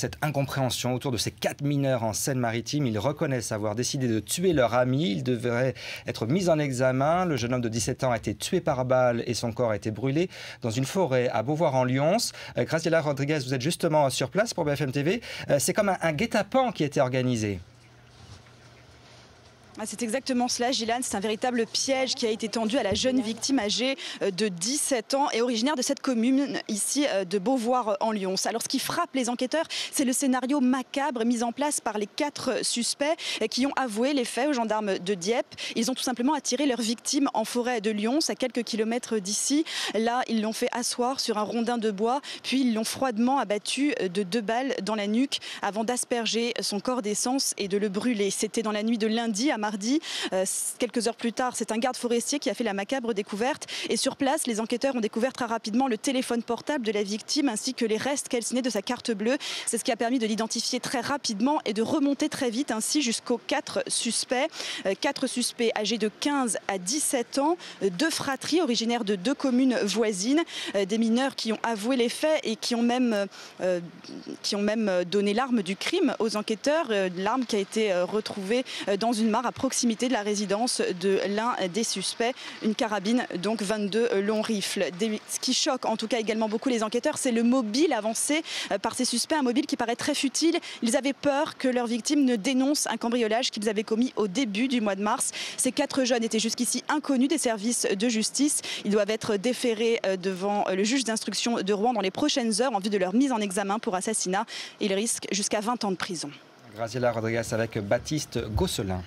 Cette incompréhension autour de ces 4 mineurs en Seine-Maritime. Ils reconnaissent avoir décidé de tuer leur ami. Ils devraient être mis en examen. Le jeune homme de 17 ans a été tué par balle et son corps a été brûlé dans une forêt à Beauvoir-en-Lyons. Graziella Rodriguez, vous êtes justement sur place pour BFM TV. C'est comme un guet-apens qui a été organisé. C'est exactement cela, Gilane. C'est un véritable piège qui a été tendu à la jeune victime âgée de 17 ans et originaire de cette commune ici de Beauvoir-en-Lyons. Alors ce qui frappe les enquêteurs, c'est le scénario macabre mis en place par les 4 suspects qui ont avoué les faits aux gendarmes de Dieppe. Ils ont tout simplement attiré leur victime en forêt de Lyons, à quelques kilomètres d'ici. Là, ils l'ont fait asseoir sur un rondin de bois, puis ils l'ont froidement abattu de 2 balles dans la nuque avant d'asperger son corps d'essence et de le brûler. C'était dans la nuit de lundi à mardi. Quelques heures plus tard, c'est un garde forestier qui a fait la macabre découverte. Et sur place, les enquêteurs ont découvert très rapidement le téléphone portable de la victime ainsi que les restes calcinés de sa carte bleue. C'est ce qui a permis de l'identifier très rapidement et de remonter très vite ainsi jusqu'aux 4 suspects. 4 suspects âgés de 15 à 17 ans, 2 fratries originaires de 2 communes voisines, des mineurs qui ont avoué les faits et qui ont même donné l'arme du crime aux enquêteurs. L'arme qui a été retrouvée dans une mare à proximité de la résidence de l'un des suspects, une carabine, donc 22 longs rifles. Ce qui choque en tout cas également beaucoup les enquêteurs, c'est le mobile avancé par ces suspects, un mobile qui paraît très futile. Ils avaient peur que leur victime ne dénonce un cambriolage qu'ils avaient commis au début du mois de mars. Ces 4 jeunes étaient jusqu'ici inconnus des services de justice. Ils doivent être déférés devant le juge d'instruction de Rouen dans les prochaines heures en vue de leur mise en examen pour assassinat. Ils risquent jusqu'à 20 ans de prison. Graziella Rodriguez avec Baptiste Gosselin.